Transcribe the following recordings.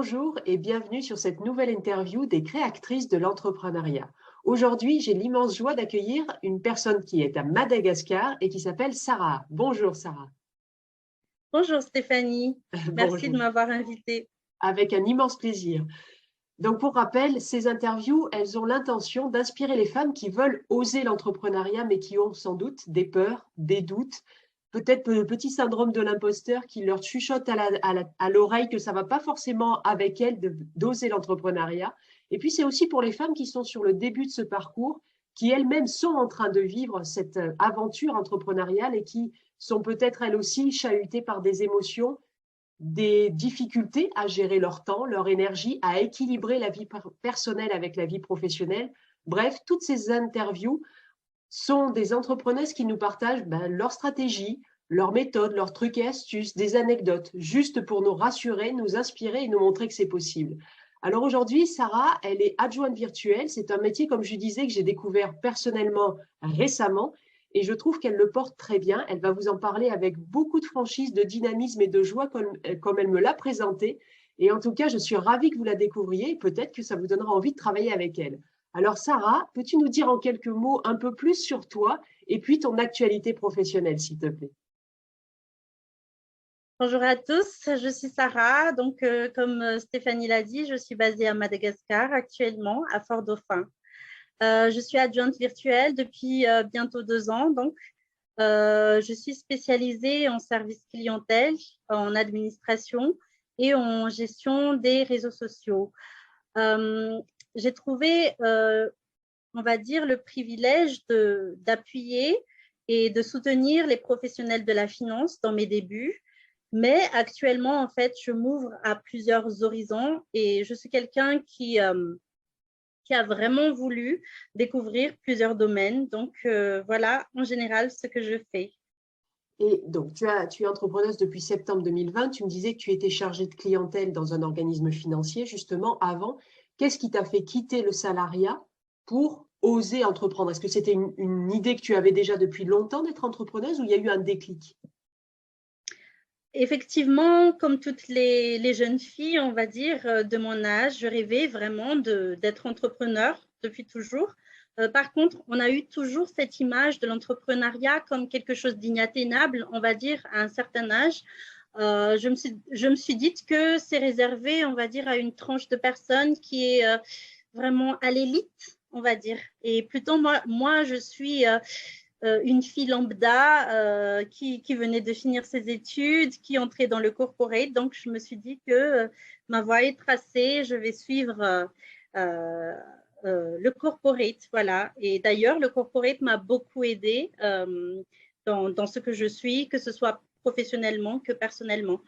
Bonjour et bienvenue sur cette nouvelle interview des créatrices de l'entrepreneuriat. Aujourd'hui, j'ai l'immense joie d'accueillir une personne qui est à Madagascar et qui s'appelle Sarah. Bonjour Sarah. Bonjour Stéphanie, merci Bonjour. de m'avoir invitée. Avec un immense plaisir. Donc pour rappel, ces interviews, elles ont l'intention d'inspirer les femmes qui veulent oser l'entrepreneuriat mais qui ont sans doute des peurs, des doutes, peut-être le petit syndrome de l'imposteur qui leur chuchote à l'oreille que ça va pas forcément avec elles d'oser l'entrepreneuriat. Et puis c'est aussi pour les femmes qui sont sur le début de ce parcours, qui elles-mêmes sont en train de vivre cette aventure entrepreneuriale et qui sont peut-être elles aussi chahutées par des émotions, des difficultés à gérer leur temps, leur énergie, à équilibrer la vie personnelle avec la vie professionnelle. Bref, toutes ces interviews sont des entrepreneuses qui nous partagent leur stratégie, leurs méthodes, leurs trucs et astuces, des anecdotes, juste pour nous rassurer, nous inspirer et nous montrer que c'est possible. Alors aujourd'hui, Sarah, elle est adjointe virtuelle. C'est un métier, comme je disais, que j'ai découvert personnellement récemment et je trouve qu'elle le porte très bien. Elle va vous en parler avec beaucoup de franchise, de dynamisme et de joie comme elle me l'a présenté. Et en tout cas, je suis ravie que vous la découvriez et peut-être que ça vous donnera envie de travailler avec elle. Alors Sarah, peux-tu nous dire en quelques mots un peu plus sur toi et puis ton actualité professionnelle, s'il te plaît? Bonjour à tous, je suis Sarah. Donc, comme Stéphanie l'a dit, je suis basée à Madagascar actuellement, à Fort-Dauphin. Je suis adjointe virtuelle depuis bientôt 2 ans. Donc, je suis spécialisée en service clientèle, en administration et en gestion des réseaux sociaux. J'ai trouvé on va dire, le privilège d'appuyer et de soutenir les professionnels de la finance dans mes débuts. Mais actuellement, en fait, je m'ouvre à plusieurs horizons et je suis quelqu'un qui a vraiment voulu découvrir plusieurs domaines. Donc, voilà, en général, ce que je fais. Et donc, tu es entrepreneuse depuis septembre 2020. Tu me disais que tu étais chargée de clientèle dans un organisme financier, justement, avant. Qu'est-ce qui t'a fait quitter le salariat pour oser entreprendre? Est-ce que c'était une idée que tu avais déjà depuis longtemps d'être entrepreneuse ou il y a eu un déclic? Effectivement, comme toutes les jeunes filles, on va dire, de mon âge, je rêvais vraiment d'être entrepreneur depuis toujours. Par contre, on a eu toujours cette image de l'entrepreneuriat comme quelque chose d'inatteignable, on va dire, à un certain âge. Je me suis dit que c'est réservé, on va dire, à une tranche de personnes qui est vraiment à l'élite, on va dire. Et plutôt, moi je suis une fille lambda qui venait de finir ses études, qui entrait dans le corporate. Donc, je me suis dit que ma voie est tracée, je vais suivre le corporate. Voilà. Et d'ailleurs, le corporate m'a beaucoup aidée dans ce que je suis, que ce soit professionnellement que personnellement.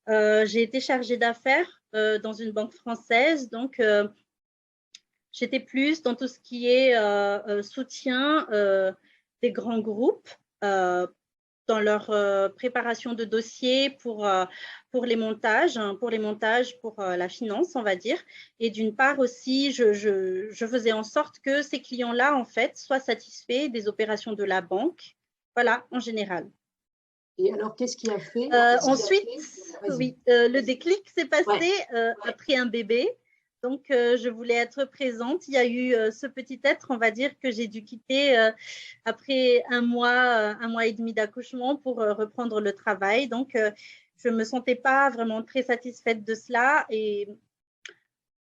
J'ai été chargée d'affaires dans une banque française. Donc, j'étais plus dans tout ce qui est soutien des grands groupes dans leur préparation de dossiers pour les montages, pour la finance, on va dire. Et d'une part aussi, je faisais en sorte que ces clients-là, en fait, soient satisfaits des opérations de la banque. Voilà, en général. Et alors, qu'est-ce qui a fait? Ensuite, Vas-y. oui, le déclic s'est Ouais. passé après un bébé. Donc, je voulais être présente. Il y a eu ce petit être, on va dire, que j'ai dû quitter après un mois et demi d'accouchement pour reprendre le travail. Donc, je ne me sentais pas vraiment très satisfaite de cela. Et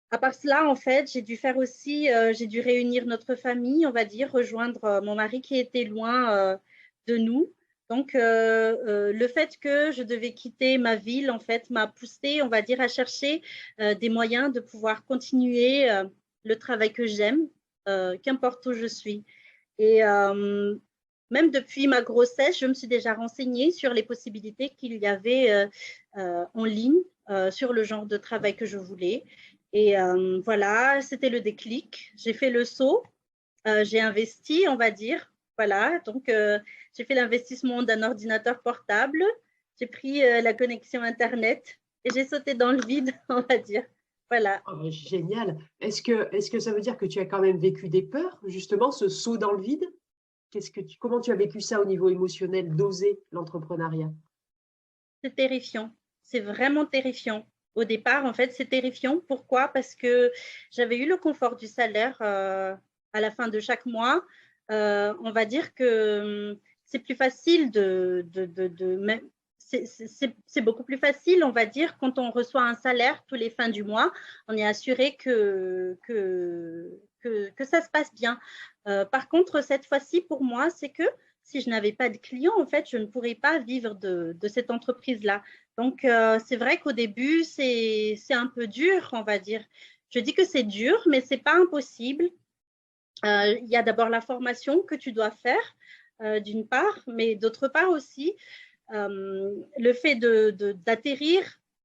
à part cela, en fait, j'ai dû faire aussi, j'ai dû réunir notre famille, on va dire, rejoindre mon mari qui était loin de nous. Donc, le fait que je devais quitter ma ville, en fait, m'a poussée, on va dire, à chercher des moyens de pouvoir continuer le travail que j'aime, qu'importe où je suis. Et même depuis ma grossesse, je me suis déjà renseignée sur les possibilités qu'il y avait en ligne sur le genre de travail que je voulais. Et voilà, c'était le déclic. J'ai fait le saut, j'ai investi, on va dire. Voilà, donc j'ai fait l'investissement d'un ordinateur portable, j'ai pris la connexion Internet et j'ai sauté dans le vide, on va dire. Voilà. Oh, génial. Est-ce que ça veut dire que tu as quand même vécu des peurs, justement, ce saut dans le vide? Comment tu as vécu ça au niveau émotionnel, d'oser l'entrepreneuriat? C'est terrifiant. C'est vraiment terrifiant. Au départ, en fait, c'est terrifiant. Pourquoi? Parce que j'avais eu le confort du salaire à la fin de chaque mois. On va dire que c'est plus facile c'est beaucoup plus facile, on va dire, quand on reçoit un salaire tous les fins du mois. On est assuré que ça se passe bien. Par contre, cette fois-ci, pour moi, c'est que si je n'avais pas de clients, en fait, je ne pourrais pas vivre de cette entreprise-là. Donc, c'est vrai qu'au début, c'est un peu dur, on va dire. Je dis que c'est dur, mais ce n'est pas impossible. Il y a d'abord la formation que tu dois faire, d'une part, mais d'autre part aussi, le fait d'atterrir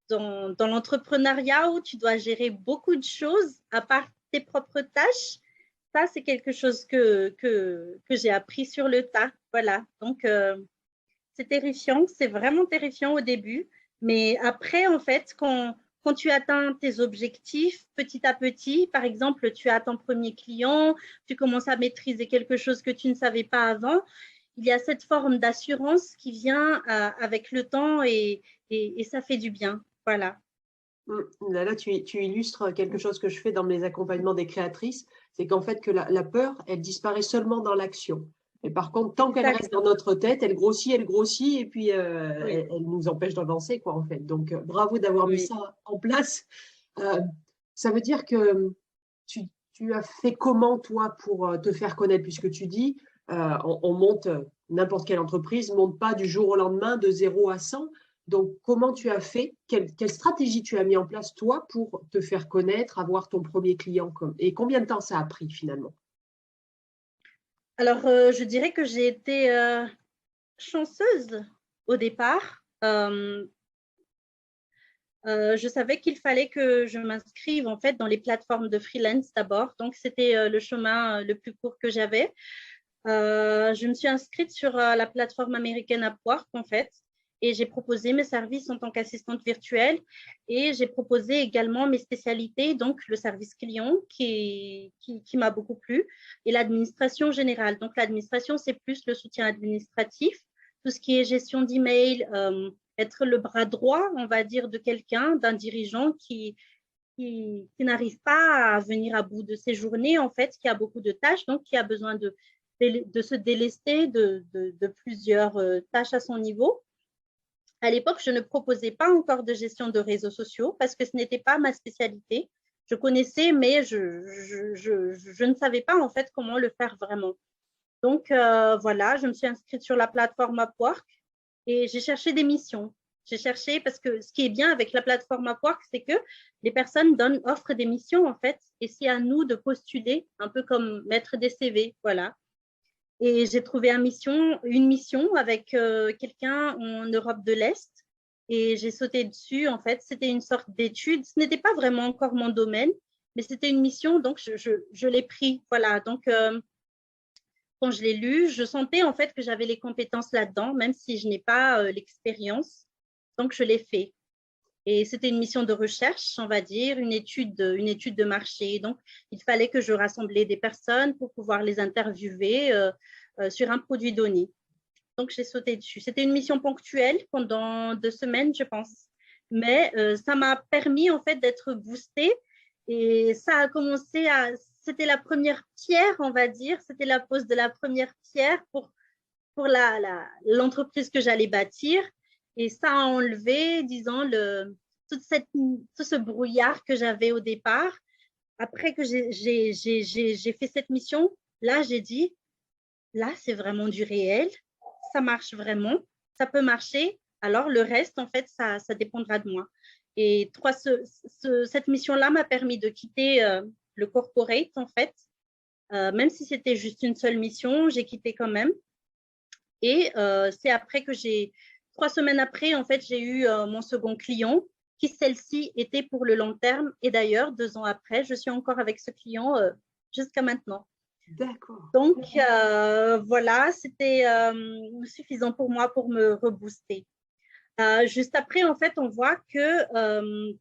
dans l'entrepreneuriat où tu dois gérer beaucoup de choses à part tes propres tâches, ça, c'est quelque chose que j'ai appris sur le tas. Voilà, donc c'est terrifiant, c'est vraiment terrifiant au début, mais après, en fait, quand tu atteins tes objectifs petit à petit, par exemple, tu as ton premier client, tu commences à maîtriser quelque chose que tu ne savais pas avant, il y a cette forme d'assurance qui vient avec le temps et ça fait du bien. Voilà. Là, tu illustres quelque chose que je fais dans mes accompagnements des créatrices, c'est qu'en fait, que la peur, elle disparaît seulement dans l'action. Et par contre, tant qu'elle reste dans notre tête, elle grossit, et puis Oui. elle nous empêche d'avancer, quoi, en fait. Donc, bravo d'avoir mis ça en place. Ça veut dire que tu as fait comment, toi, pour te faire connaître, puisque tu dis, on monte, n'importe quelle entreprise monte pas du jour au lendemain de 0 à 100. Donc, comment tu as fait? Quelle stratégie tu as mis en place, toi, pour te faire connaître, avoir ton premier client? Et combien de temps ça a pris, finalement? Alors, je dirais que j'ai été chanceuse au départ. Je savais qu'il fallait que je m'inscrive en fait dans les plateformes de freelance d'abord. Donc, c'était le chemin le plus court que j'avais. Je me suis inscrite sur la plateforme américaine Upwork en fait et j'ai proposé mes services en tant qu'assistante virtuelle et j'ai proposé également mes spécialités, donc le service client qui m'a beaucoup plu et l'administration générale. Donc, l'administration, c'est plus le soutien administratif, tout ce qui est gestion d'email, être le bras droit, on va dire, de quelqu'un, d'un dirigeant qui n'arrive pas à venir à bout de ses journées, en fait, qui a beaucoup de tâches, donc qui a besoin de se délester de plusieurs tâches à son niveau. À l'époque, je ne proposais pas encore de gestion de réseaux sociaux parce que ce n'était pas ma spécialité. Je connaissais, mais je ne savais pas en fait comment le faire vraiment. Donc, voilà, je me suis inscrite sur la plateforme Upwork et j'ai cherché des missions. J'ai cherché parce que ce qui est bien avec la plateforme Upwork, c'est que les personnes offrent des missions en fait et c'est à nous de postuler, un peu comme mettre des CV, voilà. Et j'ai trouvé une mission avec quelqu'un en Europe de l'Est et j'ai sauté dessus. En fait, c'était une sorte d'étude. Ce n'était pas vraiment encore mon domaine, mais c'était une mission, donc je l'ai pris. Voilà, donc quand je l'ai lu, je sentais en fait que j'avais les compétences là-dedans, même si je n'ai pas l'expérience. Donc, je l'ai fait. Et c'était une mission de recherche, on va dire, une étude de marché. Donc, il fallait que je rassemblais des personnes pour pouvoir les interviewer sur un produit donné. Donc, j'ai sauté dessus. C'était une mission ponctuelle pendant 2 semaines, je pense. Mais ça m'a permis, en fait, d'être boostée. Et ça a commencé à… C'était la première pierre, on va dire. C'était la pose de la première pierre pour l'entreprise que j'allais bâtir. Et ça a enlevé, disons, tout ce brouillard que j'avais au départ. Après que j'ai fait cette mission, là, j'ai dit, là, c'est vraiment du réel. Ça marche vraiment. Ça peut marcher. Alors, le reste, en fait, ça dépendra de moi. Et cette mission-là m'a permis de quitter le corporate, en fait. Même si c'était juste une seule mission, j'ai quitté quand même. Et c'est après que 3 semaines après, en fait, j'ai eu mon second client, qui celle-ci était pour le long terme. Et d'ailleurs, 2 ans après, je suis encore avec ce client jusqu'à maintenant. D'accord. Donc, voilà, c'était suffisant pour moi pour me rebooster. Juste après, en fait, on voit que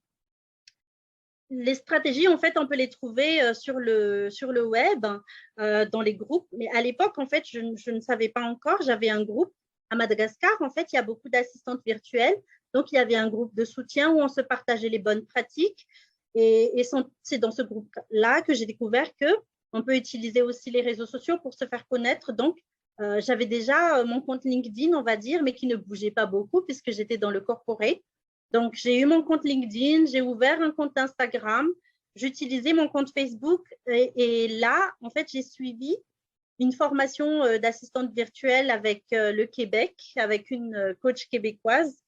les stratégies, en fait, on peut les trouver sur le web, dans les groupes. Mais à l'époque, en fait, je ne savais pas encore. J'avais un groupe à Madagascar. En fait, il y a beaucoup d'assistantes virtuelles. Donc, il y avait un groupe de soutien où on se partageait les bonnes pratiques. Et c'est dans ce groupe-là que j'ai découvert qu'on peut utiliser aussi les réseaux sociaux pour se faire connaître. Donc, j'avais déjà mon compte LinkedIn, on va dire, mais qui ne bougeait pas beaucoup puisque j'étais dans le corporate. Donc, j'ai eu mon compte LinkedIn, j'ai ouvert un compte Instagram, j'utilisais mon compte Facebook et là, en fait, j'ai suivi une formation d'assistante virtuelle avec le Québec, avec une coach québécoise.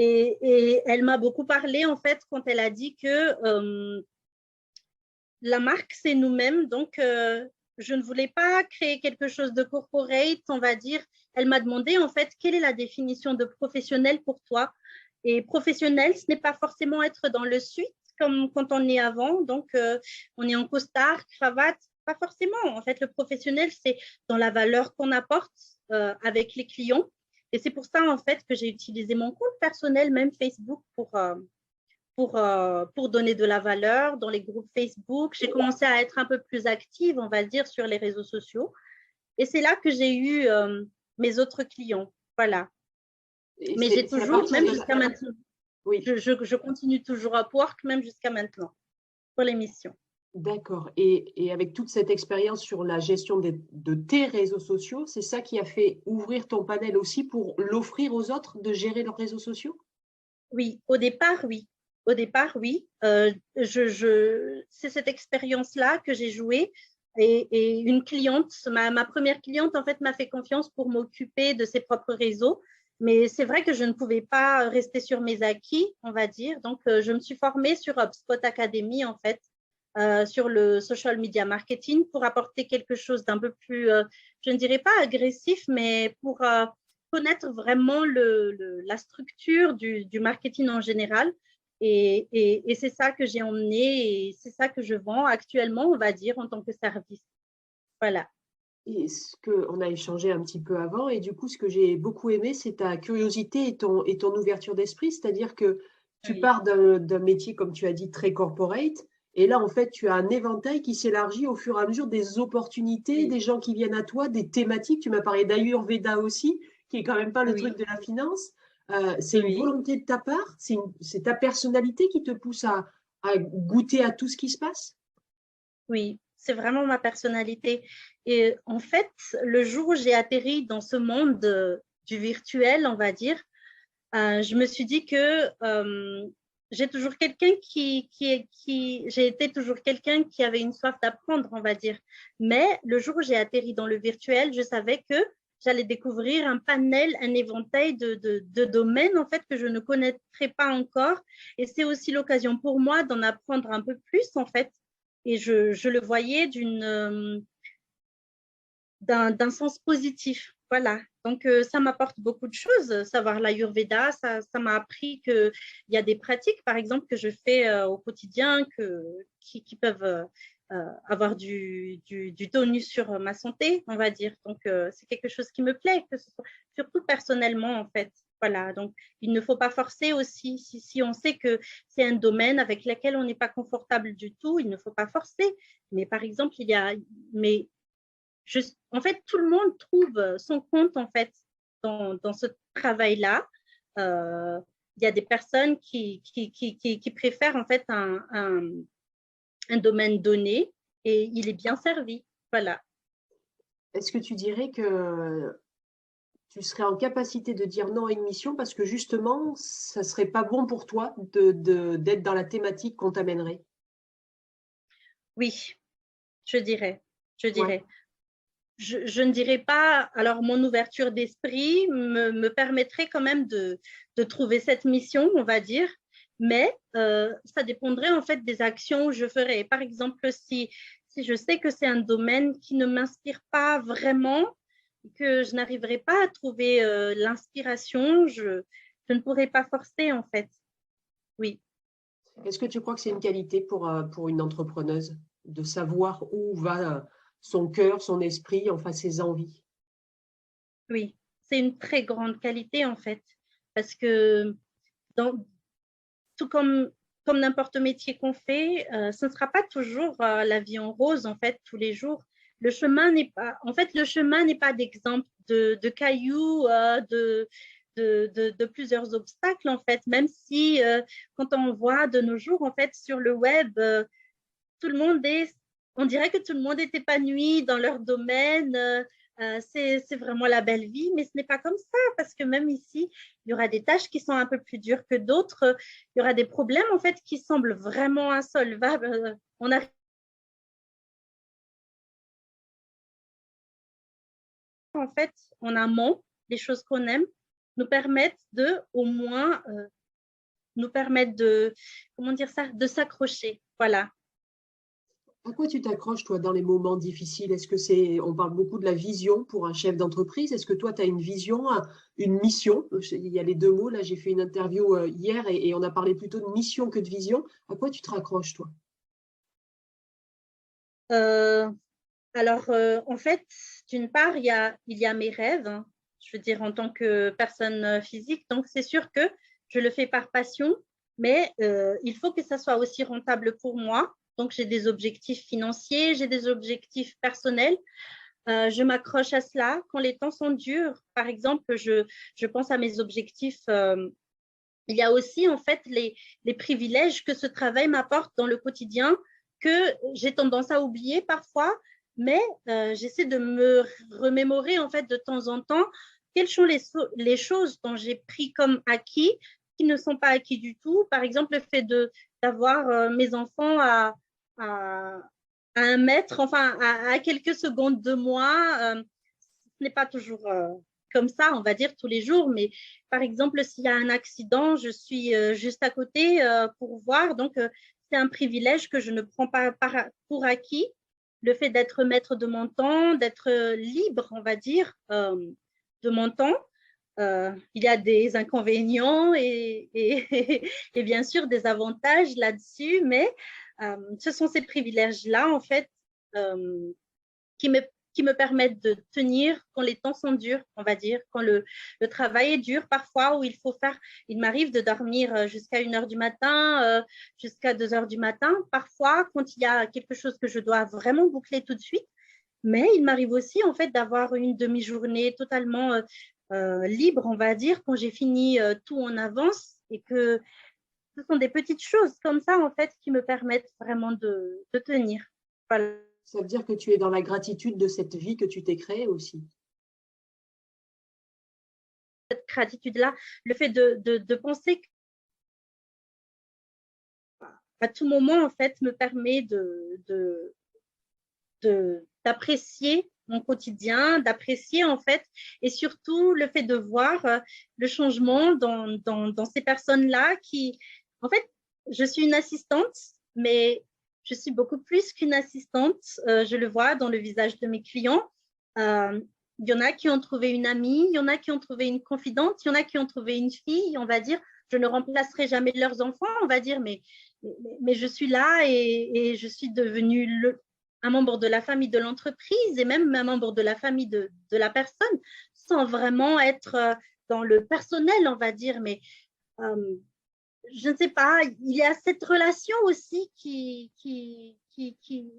Et elle m'a beaucoup parlé, en fait, quand elle a dit que la marque, c'est nous-mêmes. Donc, je ne voulais pas créer quelque chose de corporate, on va dire. Elle m'a demandé, en fait, quelle est la définition de professionnel pour toi? Et professionnel, ce n'est pas forcément être dans le suite, comme quand on est avant. Donc, on est en costard, cravate. Pas forcément. En fait, le professionnel, c'est dans la valeur qu'on apporte avec les clients. Et c'est pour ça, en fait, que j'ai utilisé mon compte personnel, même Facebook, pour donner de la valeur dans les groupes Facebook. J'ai commencé à être un peu plus active, on va dire, sur les réseaux sociaux. Et c'est là que j'ai eu mes autres clients. Voilà. Mais j'ai toujours, même jusqu'à maintenant, oui. je continue toujours à Upwork, même jusqu'à maintenant, pour l'émission. D'accord. Et avec toute cette expérience sur la gestion de tes réseaux sociaux, c'est ça qui a fait ouvrir ton panel aussi pour l'offrir aux autres de gérer leurs réseaux sociaux? Oui, au départ, oui. Au départ, oui. C'est cette expérience-là que j'ai jouée. Et une cliente, ma première cliente, en fait, m'a fait confiance pour m'occuper de ses propres réseaux. Mais c'est vrai que je ne pouvais pas rester sur mes acquis, on va dire. Donc, je me suis formée sur HubSpot Academy, en fait, sur le social media marketing pour apporter quelque chose d'un peu plus, je ne dirais pas agressif, mais pour connaître vraiment la structure du marketing en général. Et c'est ça que j'ai emmené et c'est ça que je vends actuellement, on va dire, en tant que service. Voilà. Et ce qu'on a échangé un petit peu avant, et du coup, ce que j'ai beaucoup aimé, c'est ta curiosité et ton ouverture d'esprit, c'est-à-dire que tu pars d'un métier, comme tu as dit, très corporate, et là, en fait, tu as un éventail qui s'élargit au fur et à mesure des opportunités, des gens qui viennent à toi, des thématiques. Tu m'as parlé d'Ayurveda aussi, qui est quand même pas le truc de la finance. C'est une volonté de ta part, c'est ta personnalité qui te pousse à goûter à tout ce qui se passe? Oui, c'est vraiment ma personnalité. Et en fait, le jour où j'ai atterri dans ce monde du virtuel, on va dire, je me suis dit que j'ai toujours quelqu'un j'ai été toujours quelqu'un qui avait une soif d'apprendre, on va dire. Mais le jour où j'ai atterri dans le virtuel, je savais que j'allais découvrir un panel, un éventail de domaines, en fait, que je ne connaîtrais pas encore. Et c'est aussi l'occasion pour moi d'en apprendre un peu plus, en fait. Et je le voyais d'un sens positif. Voilà. Donc, ça m'apporte beaucoup de choses. Savoir l'Ayurveda, ça m'a appris qu'il y a des pratiques, par exemple, que je fais au quotidien qui peuvent avoir du tonus sur ma santé, on va dire. Donc, c'est quelque chose qui me plaît, que ce soit, surtout personnellement, en fait. Voilà, donc il ne faut pas forcer aussi. Si on sait que c'est un domaine avec lequel on n'est pas confortable du tout, il ne faut pas forcer. Mais par exemple, en fait, tout le monde trouve son compte en fait dans ce travail-là. Il y a des personnes qui préfèrent en fait un domaine donné et il est bien servi. Voilà. Est-ce que tu dirais que tu serais en capacité de dire non à une mission parce que justement, ça serait pas bon pour toi d'être dans la thématique qu'on t'amènerait? Oui, je dirais. Ouais. Je ne dirais pas, alors mon ouverture d'esprit me permettrait quand même de trouver cette mission, on va dire, mais ça dépendrait en fait des actions que je ferais. Par exemple, si je sais que c'est un domaine qui ne m'inspire pas vraiment, que je n'arriverai pas à trouver l'inspiration, je ne pourrais pas forcer en fait. Oui. Est-ce que tu crois que c'est une qualité pour une entrepreneuse de savoir où va son cœur, son esprit, enfin ses envies? Oui, c'est une très grande qualité en fait, parce que tout comme n'importe métier qu'on fait, ce ne sera pas toujours la vie en rose en fait tous les jours. Le chemin n'est pas d'exemple de cailloux, de de plusieurs obstacles, en fait, même si quand on voit de nos jours, en fait, sur le web, tout le monde on dirait que tout le monde est épanoui dans leur domaine, c'est vraiment la belle vie, mais ce n'est pas comme ça, parce que même ici, il y aura des tâches qui sont un peu plus dures que d'autres, il y aura des problèmes, en fait, qui semblent vraiment insolvables. On a en fait, en amont, les choses qu'on aime nous permettent au moins, nous permettent comment dire ça, de s'accrocher. Voilà. À quoi tu t'accroches, toi, dans les moments difficiles? Est-ce que on parle beaucoup de la vision pour un chef d'entreprise. Est-ce que toi, tu as une vision, une mission? Il y a les deux mots. Là, j'ai fait une interview hier et on a parlé plutôt de mission que de vision. À quoi tu te raccroches, toi? Alors, en fait, d'une part, il y a mes rêves, hein, je veux dire, en tant que personne physique. Donc, c'est sûr que je le fais par passion, mais il faut que ça soit aussi rentable pour moi. Donc, j'ai des objectifs financiers, j'ai des objectifs personnels. Je m'accroche à cela quand les temps sont durs. Par exemple, je pense à mes objectifs. Il y a aussi, en fait, les privilèges que ce travail m'apporte dans le quotidien que j'ai tendance à oublier parfois, mais j'essaie de me remémorer, en fait, de temps en temps, quelles sont les choses dont j'ai pris comme acquis qui ne sont pas acquis du tout. Par exemple, le fait d'avoir mes enfants à 1 mètre, enfin, à quelques secondes de moi, ce n'est pas toujours comme ça, on va dire, tous les jours, mais par exemple, s'il y a un accident, je suis juste à côté pour voir. Donc, c'est un privilège que je ne prends pas pour acquis. Le fait d'être maître de mon temps, d'être libre, on va dire, de mon temps. Il y a des inconvénients et bien sûr des avantages là-dessus, mais ce sont ces privilèges-là, en fait, qui me qui me permettent de tenir quand les temps sont durs, on va dire, quand le travail est dur parfois, où il m'arrive de dormir jusqu'à 1 heure du matin, jusqu'à 2 heures du matin, parfois quand il y a quelque chose que je dois vraiment boucler tout de suite, mais il m'arrive aussi en fait d'avoir une demi-journée totalement libre, on va dire, quand j'ai fini tout en avance et que ce sont des petites choses comme ça en fait qui me permettent vraiment de tenir. Voilà. Ça veut dire que tu es dans la gratitude de cette vie que tu t'es créée aussi. Cette gratitude-là, le fait de penser qu'à tout moment, en fait, me permet d'apprécier mon quotidien, d'apprécier, en fait, et surtout le fait de voir le changement dans ces personnes-là qui, en fait, je suis une assistante, mais je suis beaucoup plus qu'une assistante. Je le vois dans le visage de mes clients. Il y en a qui ont trouvé une amie, il y en a qui ont trouvé une confidente, il y en a qui ont trouvé une fille, on va dire. Je ne remplacerai jamais leurs enfants, on va dire, mais je suis là et je suis devenue un membre de la famille de l'entreprise et même un membre de la famille de la personne, sans vraiment être dans le personnel, on va dire. Mais je ne sais pas, il y a cette relation aussi il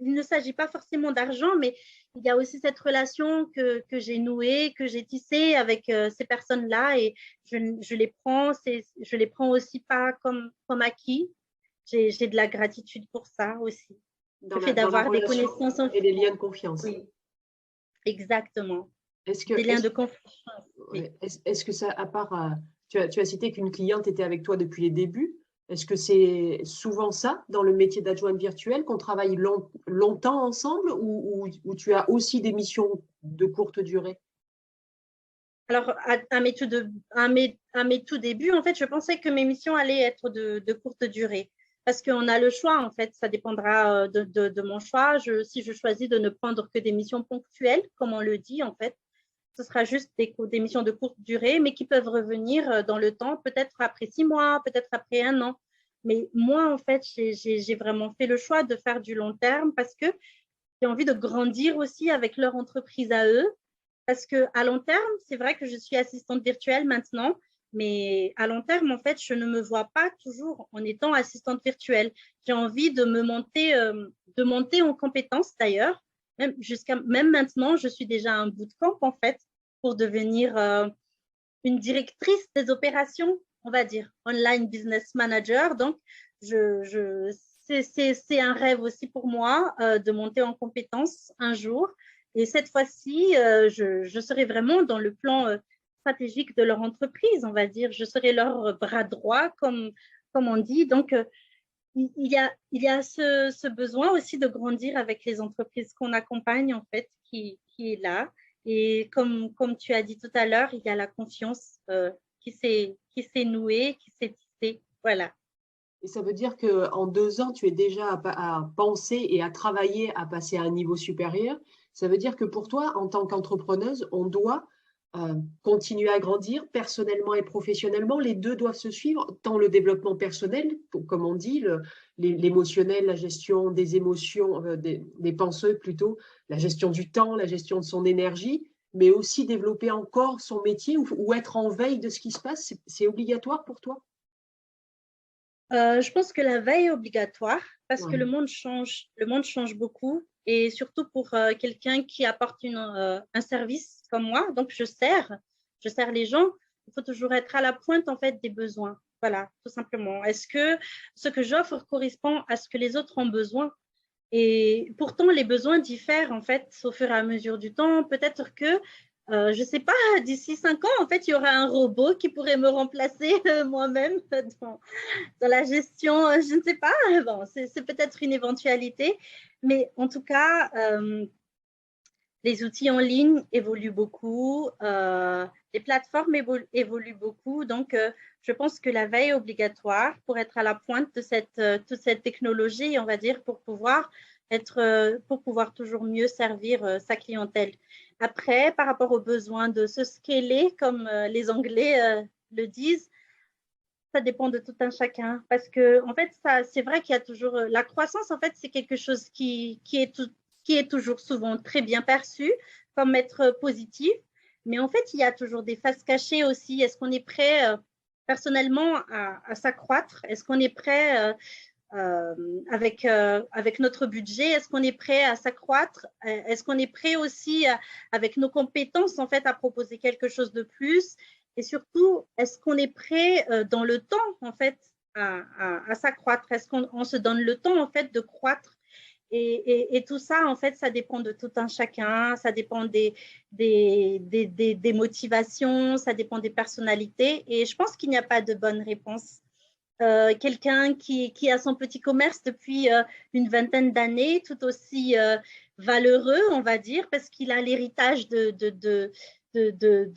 ne s'agit pas forcément d'argent, mais il y a aussi cette relation que j'ai nouée, que j'ai tissée avec ces personnes-là et je les prends aussi pas comme acquis. J'ai de la gratitude pour ça aussi. Le fait d'avoir des connaissances et des liens de confiance. Oui, exactement. Des liens de confiance. Oui. Est-ce que ça, à part, tu as cité qu'une cliente était avec toi depuis les débuts, est-ce que c'est souvent ça dans le métier d'adjointe virtuelle, qu'on travaille longtemps ensemble ou tu as aussi des missions de courte durée? Alors, à mes tout débuts, en fait, je pensais que mes missions allaient être de courte durée. Parce qu'on a le choix, en fait, ça dépendra de mon choix. Si je choisis de ne prendre que des missions ponctuelles, comme on le dit, en fait, ce sera juste des missions de courte durée, mais qui peuvent revenir dans le temps, peut-être après 6 mois, peut-être après 1 an. Mais moi, en fait, j'ai vraiment fait le choix de faire du long terme parce que j'ai envie de grandir aussi avec leur entreprise à eux. Parce qu'à long terme, c'est vrai que je suis assistante virtuelle maintenant, mais à long terme, en fait, je ne me vois pas toujours en étant assistante virtuelle. J'ai envie de monter en compétences d'ailleurs. Même maintenant, je suis déjà à un bootcamp en fait pour devenir une directrice des opérations, on va dire, online business manager. Donc, c'est un rêve aussi pour moi de monter en compétences un jour. Et cette fois-ci, je serai vraiment dans le plan stratégique de leur entreprise, on va dire. Je serai leur bras droit, comme on dit. Donc, il y a ce besoin aussi de grandir avec les entreprises qu'on accompagne, en fait, qui est là. Et comme tu as dit tout à l'heure, il y a la confiance qui s'est nouée, qui s'est tissée. Voilà. Et ça veut dire qu'en 2 ans, tu es déjà à penser et à travailler à passer à un niveau supérieur. Ça veut dire que pour toi, en tant qu'entrepreneuse, on doit continuer à grandir personnellement et professionnellement. Les deux doivent se suivre, tant le développement personnel, comme on dit, l'émotionnel, la gestion des émotions, des pensées plutôt, la gestion du temps, la gestion de son énergie, mais aussi développer encore son métier ou être en veille de ce qui se passe. C'est obligatoire pour toi? Je pense que la veille est obligatoire parce que Ouais. le monde change beaucoup et surtout pour quelqu'un qui apporte un service comme moi. Donc, je sers les gens. Il faut toujours être à la pointe en fait des besoins. Voilà, tout simplement. Est-ce que ce que j'offre correspond à ce que les autres ont besoin? Et pourtant, les besoins diffèrent en fait au fur et à mesure du temps. Peut-être que, je ne sais pas, d'ici 5 ans, en fait, il y aura un robot qui pourrait me remplacer moi-même dans la gestion. Je ne sais pas. Bon, c'est peut-être une éventualité. Mais en tout cas, les outils en ligne évoluent beaucoup. Les plateformes évoluent beaucoup. Donc, je pense que la veille est obligatoire pour être à la pointe de toute cette technologie, on va dire, pour pouvoir toujours mieux servir sa clientèle. Après, par rapport aux besoins de se scaler, comme les Anglais le disent, ça dépend de tout un chacun. Parce que, en fait, c'est vrai qu'il y a toujours la croissance, en fait, c'est quelque chose qui est toujours souvent très bien perçu comme être positif. Mais en fait, il y a toujours des faces cachées aussi. Est-ce qu'on est prêt personnellement à s'accroître? Est-ce qu'on est prêt avec notre budget? Est-ce qu'on est prêt à s'accroître? Est-ce qu'on est prêt aussi avec nos compétences en fait à proposer quelque chose de plus? Et surtout, est-ce qu'on est prêt dans le temps en fait à s'accroître? Est-ce qu'on se donne le temps en fait de croître? Et tout ça, en fait, ça dépend de tout un chacun, ça dépend des motivations, ça dépend des personnalités. Et je pense qu'il n'y a pas de bonne réponse. Quelqu'un qui a son petit commerce depuis une vingtaine d'années, tout aussi valeureux, on va dire, parce qu'il a l'héritage de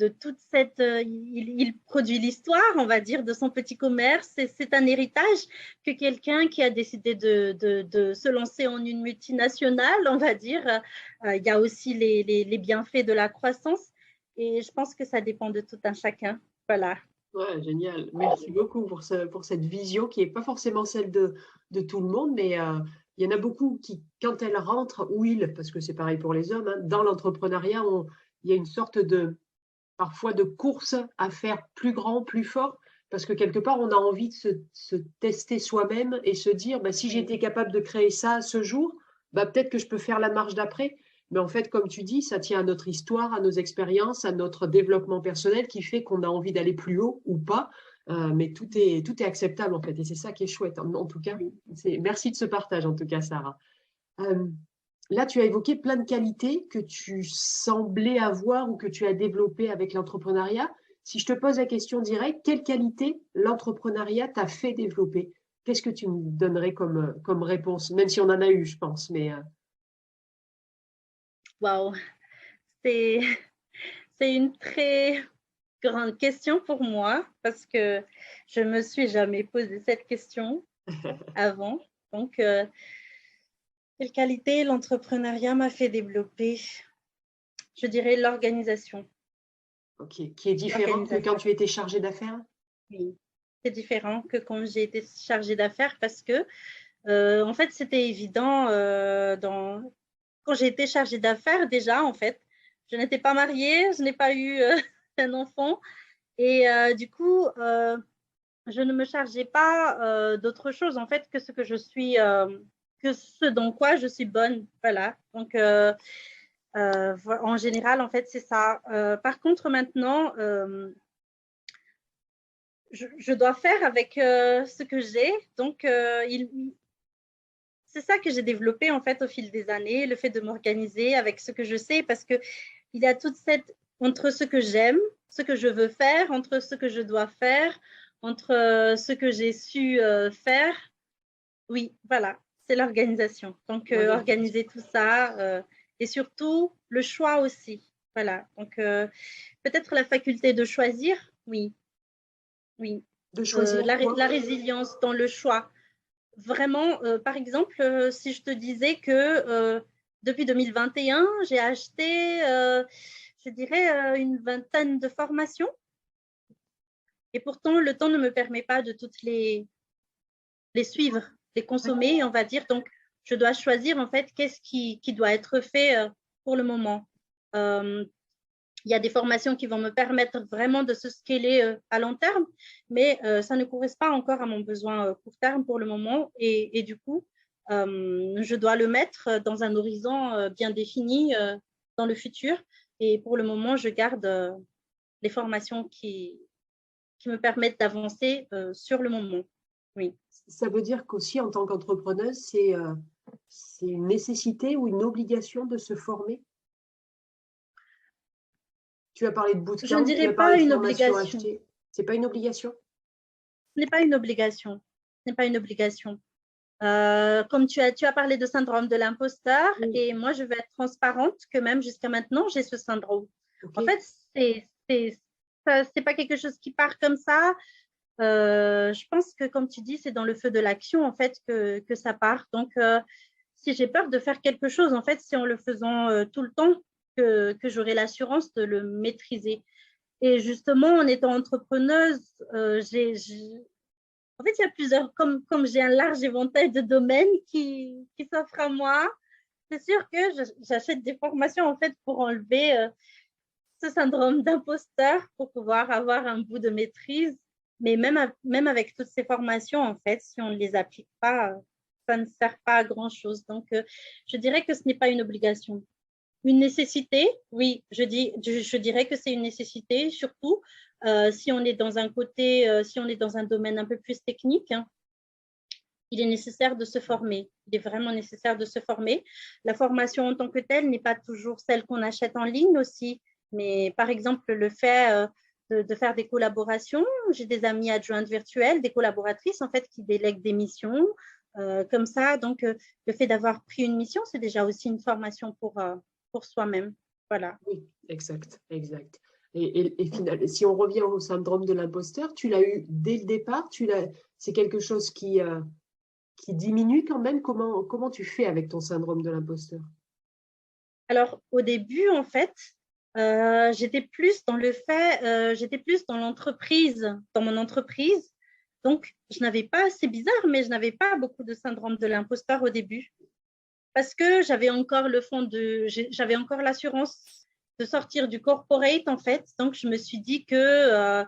toute cette… il produit l'histoire, on va dire, de son petit commerce. C'est un héritage que quelqu'un qui a décidé de se lancer en une multinationale, on va dire. Il y a aussi les bienfaits de la croissance. Et je pense que ça dépend de tout un chacun. Voilà. Ouais, génial. Merci beaucoup pour cette vision qui n'est pas forcément celle de tout le monde, mais il y en a beaucoup qui, quand elles rentrent, ou ils, parce que c'est pareil pour les hommes, hein, dans l'entrepreneuriat, il y a une sorte parfois de course à faire plus grand, plus fort, parce que quelque part, on a envie de se tester soi-même et se dire, bah, si j'étais capable de créer ça ce jour, bah, peut-être que je peux faire la marche d'après. Mais en fait, comme tu dis, ça tient à notre histoire, à nos expériences, à notre développement personnel qui fait qu'on a envie d'aller plus haut ou pas. Mais tout est acceptable en fait. Et c'est ça qui est chouette. En tout cas, merci de ce partage en tout cas, Sarah. Euh, Là, tu as évoqué plein de qualités que tu semblais avoir ou que tu as développées avec l'entrepreneuriat. Si je te pose la question directe, quelle qualité l'entrepreneuriat t'a fait développer? Qu'est-ce que tu me donnerais comme réponse? Même si on en a eu, je pense. Mais Waouh, c'est c'est une très grande question pour moi parce que je me suis jamais posé cette question avant. Donc, quelle qualité l'entrepreneuriat m'a fait développer? Je dirais l'organisation. ok, qui est différent que quand L'organisation, tu étais chargé d'affaires? oui. C'est différent que quand j'ai été chargée d'affaires parce que, en fait, c'était évident quand j'ai été chargée d'affaires déjà, en fait. Je n'étais pas mariée, je n'ai pas eu un enfant. Et du coup, je ne me chargeais pas d'autre chose en fait que ce que je suis, que ce dans quoi je suis bonne. Voilà. Donc, en général, en fait, c'est ça. Par contre, maintenant, je dois faire avec ce que j'ai. Donc, c'est ça que j'ai développé en fait au fil des années, le fait de m'organiser avec ce que je sais, parce que il y a toute cette entre ce que j'aime, ce que je veux faire, entre ce que je dois faire, entre ce que j'ai su faire. Oui, voilà, c'est l'organisation. Donc, organiser tout ça et surtout le choix aussi. Voilà. Donc, peut-être la faculté de choisir, oui, oui. De choisir quoi? La résilience dans le choix. Vraiment, par exemple, si je te disais que depuis 2021, j'ai acheté, je dirais, une vingtaine de formations. Et pourtant, le temps ne me permet pas de toutes les suivre, les consommer, on va dire. Donc, je dois choisir en fait qu'est-ce qui doit être fait pour le moment. Il y a des formations qui vont me permettre vraiment de se scaler à long terme, mais ça ne correspond pas encore à mon besoin court terme pour le moment. Et du coup, je dois le mettre dans un horizon bien défini dans le futur. Et pour le moment, je garde les formations qui me permettent d'avancer sur le moment. Oui. Ça veut dire qu'aussi, en tant qu'entrepreneuse, c'est une nécessité ou une obligation de se former? Tu as parlé de Je ne bootcamp, tu dirais as pas parlé de une formation obligation. achetée. C'est pas une obligation? Ce n'est pas une obligation. Ce n'est pas une obligation. Comme tu as parlé de syndrome de l'imposteur, Oui. et moi, je vais être transparente que même jusqu'à maintenant, j'ai ce syndrome. Okay. En fait, c'est pas quelque chose qui part comme ça. Je pense que, comme tu dis, c'est dans le feu de l'action, en fait, que ça part. Donc, si j'ai peur de faire quelque chose, en fait, c'est en le faisant tout le temps que j'aurai l'assurance de le maîtriser. Et justement, en étant entrepreneuse, en fait, il y a plusieurs, comme j'ai un large éventail de domaines qui s'offrent à moi, c'est sûr que j'achète des formations en fait pour enlever ce syndrome d'imposteur, pour pouvoir avoir un bout de maîtrise. Mais même avec toutes ces formations, en fait, si on ne les applique pas, ça ne sert pas à grand-chose. Donc, je dirais que ce n'est pas une obligation. Une nécessité, oui, je dirais que c'est une nécessité, surtout si on est dans un côté, si on est dans un domaine un peu plus technique, hein, il est nécessaire de se former. Il est vraiment nécessaire de se former. La formation en tant que telle n'est pas toujours celle qu'on achète en ligne aussi, mais par exemple, le fait de faire des collaborations, j'ai des amies adjointes virtuelles, des collaboratrices en fait qui délèguent des missions comme ça. Donc, le fait d'avoir pris une mission, c'est déjà aussi une formation pour soi-même. Voilà. Oui, exact, exact. Et finalement, si on revient au syndrome de l'imposteur, tu l'as eu dès le départ, c'est quelque chose qui diminue quand même. Comment tu fais avec ton syndrome de l'imposteur? Alors, au début, en fait, j'étais plus dans le fait, j'étais plus dans l'entreprise, dans mon entreprise. Donc, je n'avais pas, c'est bizarre, mais je n'avais pas beaucoup de syndrome de l'imposteur au début parce que j'avais encore j'avais encore l'assurance de sortir du corporate, en fait. Donc, je me suis dit que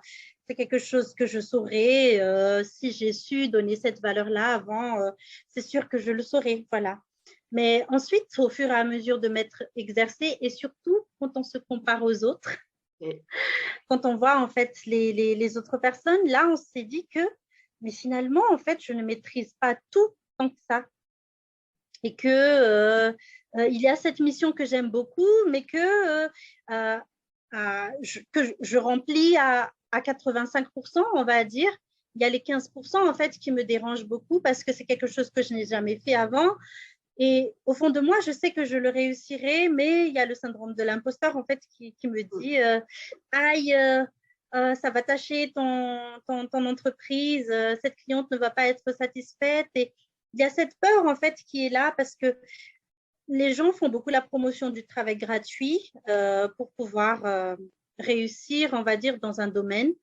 c'est quelque chose que je saurais. Si j'ai su donner cette valeur-là avant, c'est sûr que je le saurais. Voilà. Mais ensuite, au fur et à mesure de m'être exercée, et surtout quand on se compare aux autres, quand on voit en fait les autres personnes, là, on s'est dit que, mais finalement, en fait, je ne maîtrise pas tout tant que ça. Et que il y a cette mission que j'aime beaucoup, mais que je remplis à 85%, on va dire. Il y a les 15% en fait qui me dérangent beaucoup parce que c'est quelque chose que je n'ai jamais fait avant. Et au fond de moi, je sais que je le réussirai, mais il y a le syndrome de l'imposteur en fait qui me dit aïe, ça va tâcher ton entreprise, cette cliente ne va pas être satisfaite. Et il y a cette peur en fait qui est là parce que les gens font beaucoup la promotion du travail gratuit pour pouvoir réussir, on va dire, dans un domaine.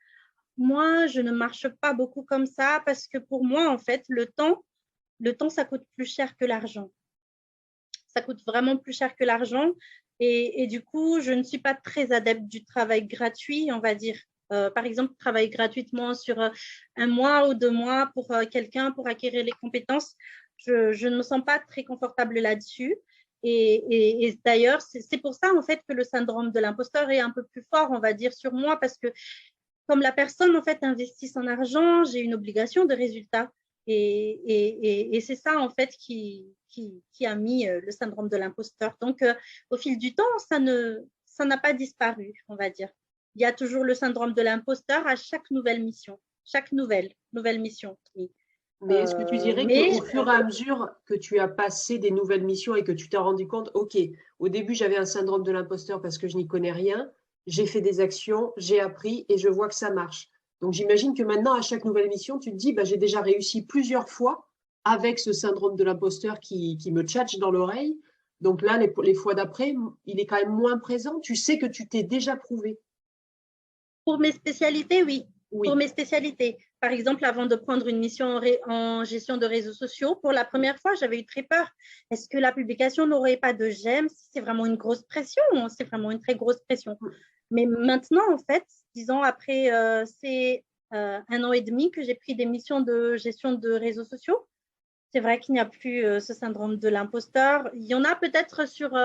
Moi, je ne marche pas beaucoup comme ça parce que pour moi, en fait, le temps, ça coûte plus cher que l'argent. Ça coûte vraiment plus cher que l'argent. Et du coup, je ne suis pas très adepte du travail gratuit, on va dire. Par exemple, travailler gratuitement sur un mois ou 2 mois pour quelqu'un pour acquérir les compétences, je ne me sens pas très confortable là-dessus. Et d'ailleurs, c'est pour ça en fait que le syndrome de l'imposteur est un peu plus fort, on va dire, sur moi, parce que comme la personne en fait investit son argent, j'ai une obligation de résultat. Et c'est ça en fait qui a mis le syndrome de l'imposteur. Donc, au fil du temps, ça n'a pas disparu, on va dire. Il y a toujours le syndrome de l'imposteur à chaque nouvelle mission, chaque nouvelle mission. Oui. Mais est-ce que tu dirais qu'au fur et à mesure que tu as passé des nouvelles missions et que tu t'es rendu compte, OK, au début, j'avais un syndrome de l'imposteur parce que je n'y connais rien, j'ai fait des actions, j'ai appris et je vois que ça marche. Donc, j'imagine que maintenant, à chaque nouvelle mission, tu te dis, bah, j'ai déjà réussi plusieurs fois avec ce syndrome de l'imposteur qui me tchatche dans l'oreille. Donc là, les fois d'après, il est quand même moins présent. Tu sais que tu t'es déjà prouvé. Pour mes spécialités, oui. Oui. Pour mes spécialités. Par exemple, avant de prendre une mission en gestion de réseaux sociaux, pour la première fois, j'avais eu très peur. Est-ce que la publication n'aurait pas de j'aime? C'est vraiment une grosse pression. C'est vraiment une très grosse pression. Mais maintenant, en fait, disons, après c'est 1 an et demi que j'ai pris des missions de gestion de réseaux sociaux, c'est vrai qu'il n'y a plus ce syndrome de l'imposteur. Il y en a peut-être sur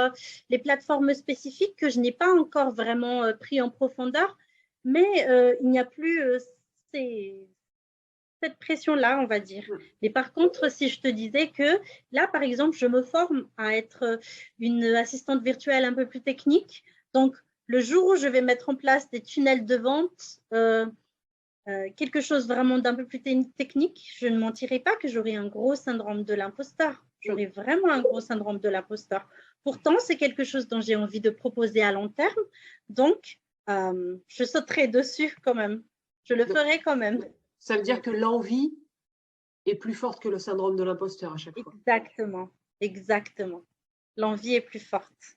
les plateformes spécifiques que je n'ai pas encore vraiment pris en profondeur, mais il n'y a plus cette pression-là, on va dire. Mais par contre, si je te disais que là, par exemple, je me forme à être une assistante virtuelle un peu plus technique. Donc, le jour où je vais mettre en place des tunnels de vente, quelque chose vraiment d'un peu plus technique, je ne mentirais pas que j'aurais un gros syndrome de l'imposteur. J'aurais vraiment un gros syndrome de l'imposteur. Pourtant, c'est quelque chose dont j'ai envie de proposer à long terme. Donc, je sauterai dessus quand même. Je le ferai quand même. Ça veut dire que l'envie est plus forte que le syndrome de l'imposteur à chaque fois. Exactement, exactement. L'envie est plus forte.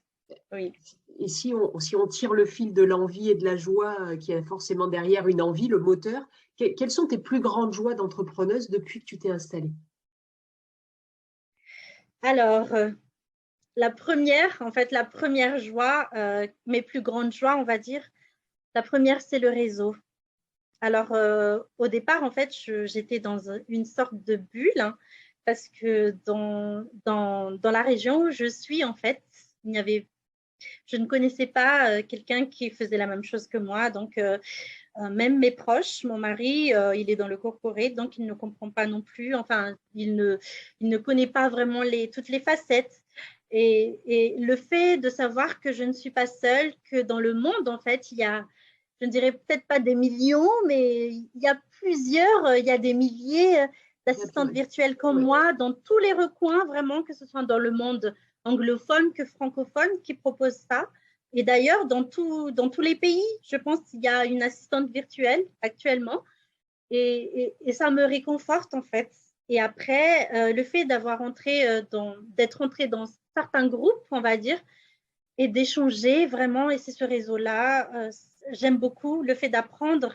Oui. Et si on tire le fil de l'envie et de la joie qui est forcément derrière une envie, le moteur, quelles sont tes plus grandes joies d'entrepreneuse depuis que tu t'es installée? Alors, la première joie, mes plus grandes joies, on va dire, la première, c'est le réseau. Alors, au départ, en fait, j'étais dans une sorte de bulle, hein, parce que dans la région où je suis, en fait, je ne connaissais pas quelqu'un qui faisait la même chose que moi. Donc, même mes proches, mon mari, il est dans le corporate, donc il ne comprend pas non plus. Enfin, il ne connaît pas vraiment toutes les facettes. Et le fait de savoir que je ne suis pas seule, que dans le monde, en fait, il y a, je ne dirais peut-être pas des millions, mais il y a des milliers d'assistantes virtuelles comme moi dans tous les recoins, vraiment, que ce soit dans le monde anglophone que francophone, qui proposent ça. Et d'ailleurs, dans tous les pays, je pense qu'il y a une assistante virtuelle actuellement. Et ça me réconforte, en fait. Et après, le fait d'être entrée dans certains groupes, on va dire, et d'échanger vraiment, et c'est ce réseau-là, j'aime beaucoup le fait d'apprendre.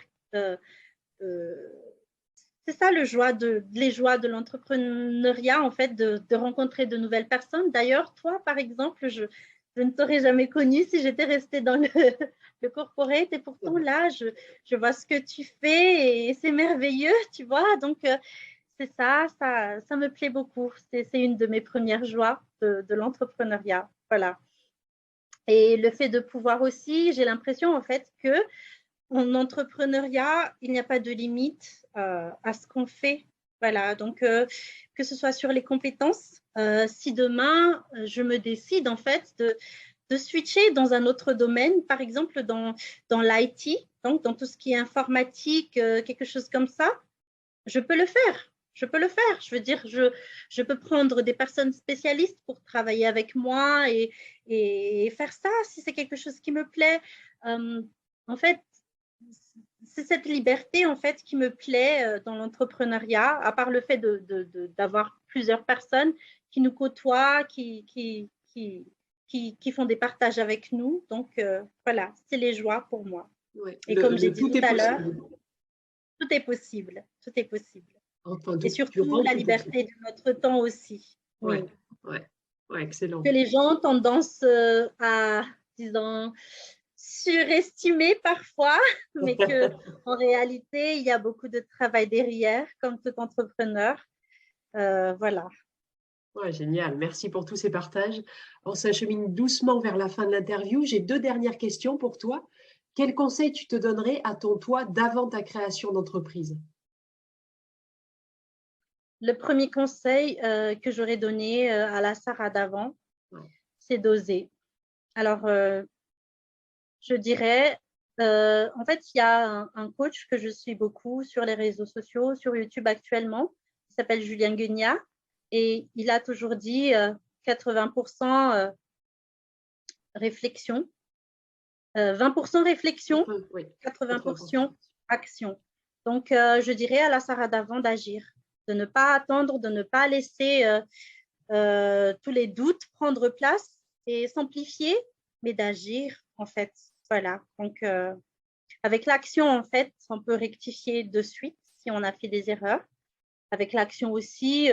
C'est ça les joies de l'entrepreneuriat, en fait, de rencontrer de nouvelles personnes. D'ailleurs, toi, par exemple, je ne t'aurais jamais connue si j'étais restée dans le corporate, et pourtant là, je vois ce que tu fais et c'est merveilleux, tu vois. Donc, c'est ça me plaît beaucoup. C'est une de mes premières joies de l'entrepreneuriat. Voilà. Et le fait de pouvoir aussi, j'ai l'impression en fait que en entrepreneuriat, il n'y a pas de limite à ce qu'on fait. Voilà, donc que ce soit sur les compétences, si demain je me décide en fait de switcher dans un autre domaine, par exemple dans l'IT, donc dans tout ce qui est informatique, quelque chose comme ça, je peux le faire. Je peux le faire. Je veux dire, je peux prendre des personnes spécialistes pour travailler avec moi et faire ça si c'est quelque chose qui me plaît. En fait, c'est cette liberté en fait qui me plaît dans l'entrepreneuriat, à part le fait d'avoir plusieurs personnes qui nous côtoient, qui font des partages avec nous. Donc voilà, c'est les joies pour moi. Ouais. Et comme j'ai dit tout à l'heure, tout est possible. Tout est possible. Enfin, et surtout la liberté de notre temps aussi. Oui, excellent. Que les gens ont tendance à, disons, surestimer parfois, mais qu'en réalité, il y a beaucoup de travail derrière, comme tout entrepreneur. Voilà. Ouais, génial. Merci pour tous ces partages. On s'achemine doucement vers la fin de l'interview. J'ai 2 dernières questions pour toi. Quel conseil tu te donnerais à ton toi d'avant ta création d'entreprise? Le premier conseil que j'aurais donné à la Sarah d'avant, c'est d'oser. Alors, je dirais, en fait, il y a un coach que je suis beaucoup sur les réseaux sociaux, sur YouTube actuellement, qui s'appelle Julien Guignat, et il a toujours dit 80% réflexion, 20% réflexion, Oui, 80% action. Donc, je dirais à la Sarah d'avant d'agir, de ne pas attendre, de ne pas laisser tous les doutes prendre place et s'amplifier, mais d'agir, en fait. Voilà. Donc, avec l'action, en fait, on peut rectifier de suite si on a fait des erreurs. Avec l'action aussi,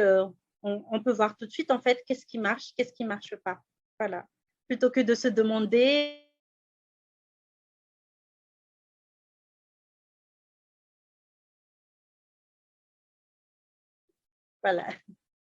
on peut voir tout de suite, en fait, qu'est-ce qui marche, qu'est-ce qui ne marche pas. Voilà. Plutôt que de se demander. Voilà.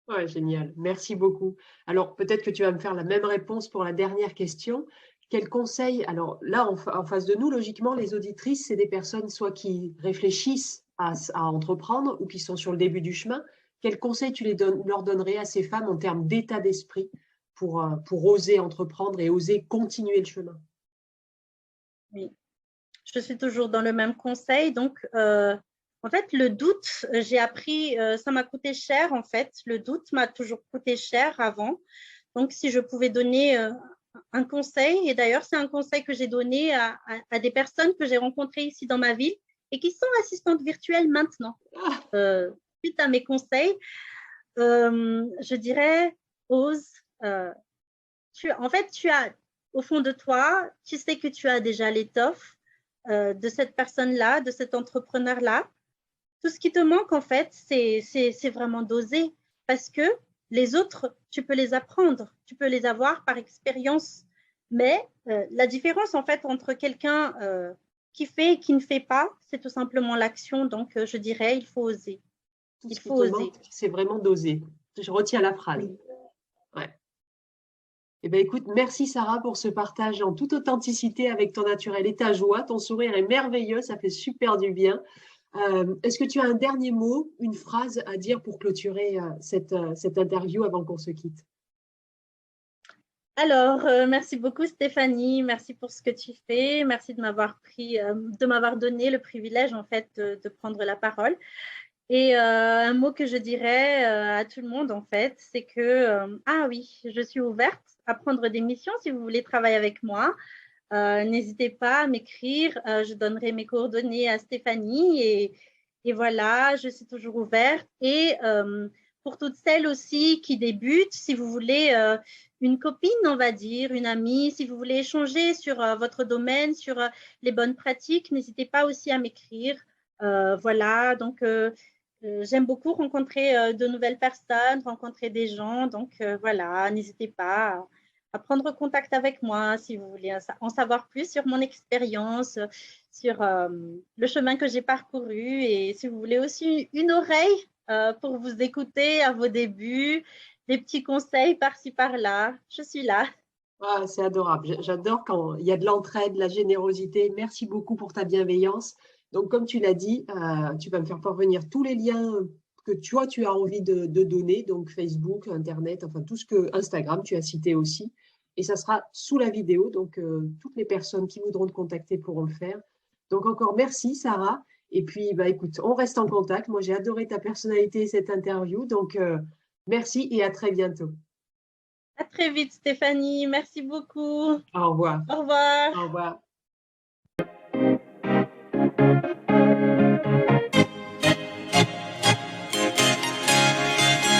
Ouais, génial. Merci beaucoup. Alors, peut-être que tu vas me faire la même réponse pour la dernière question. Quel conseil? Alors là, en face de nous, logiquement, les auditrices, c'est des personnes soit qui réfléchissent à entreprendre ou qui sont sur le début du chemin. Quel conseil tu leur donnerais à ces femmes en termes d'état d'esprit pour oser entreprendre et oser continuer le chemin? Oui. Je suis toujours dans le même conseil. Donc, en fait, le doute, j'ai appris, ça m'a coûté cher, en fait. Le doute m'a toujours coûté cher avant. Donc, si je pouvais donner un conseil, et d'ailleurs, c'est un conseil que j'ai donné à des personnes que j'ai rencontrées ici dans ma ville et qui sont assistantes virtuelles maintenant. Suite à mes conseils, je dirais, ose. En fait, tu as, au fond de toi, tu sais que tu as déjà l'étoffe de cette personne-là, de cet entrepreneur-là. Tout ce qui te manque, en fait, c'est vraiment d'oser. Parce que les autres, tu peux les apprendre, tu peux les avoir par expérience. Mais la différence, en fait, entre quelqu'un qui fait et qui ne fait pas, c'est tout simplement l'action. Donc, je dirais, il faut oser. Tout Il ce qui faut te oser. manque, c'est vraiment d'oser. Je retiens la phrase. Oui. Ouais. Eh bien, écoute, merci Sarah pour ce partage en toute authenticité avec ton naturel et ta joie. Ton sourire est merveilleux, ça fait super du bien. Est-ce que tu as un dernier mot, une phrase à dire pour clôturer cette interview avant qu'on se quitte? Alors, merci beaucoup Stéphanie, merci pour ce que tu fais, merci de m'avoir donné le privilège en fait de prendre la parole. Et un mot que je dirais à tout le monde en fait, c'est que ah oui, je suis ouverte à prendre des missions si vous voulez travailler avec moi. N'hésitez pas à m'écrire, je donnerai mes coordonnées à Stéphanie et voilà, je suis toujours ouverte. Et pour toutes celles aussi qui débutent, si vous voulez une copine, on va dire, une amie, si vous voulez échanger sur votre domaine, sur les bonnes pratiques, n'hésitez pas aussi à m'écrire. Voilà, donc j'aime beaucoup rencontrer de nouvelles personnes, rencontrer des gens, donc voilà, n'hésitez pas à prendre contact avec moi si vous voulez en savoir plus sur mon expérience, sur le chemin que j'ai parcouru et si vous voulez aussi une oreille pour vous écouter à vos débuts, des petits conseils par-ci par-là, je suis là. Ah, c'est adorable. J'adore quand il y a de l'entraide, de la générosité. Merci beaucoup pour ta bienveillance. Donc, comme tu l'as dit, tu vas me faire parvenir tous les liens que tu as envie de donner, donc Facebook, Internet, enfin tout ce que Instagram, tu as cité aussi. Et ça sera sous la vidéo, donc toutes les personnes qui voudront te contacter pourront le faire. Donc encore merci Sarah. Et puis bah écoute, on reste en contact. Moi j'ai adoré ta personnalité et cette interview. Donc merci et à très bientôt. À très vite Stéphanie, merci beaucoup. Au revoir. Au revoir. Au revoir.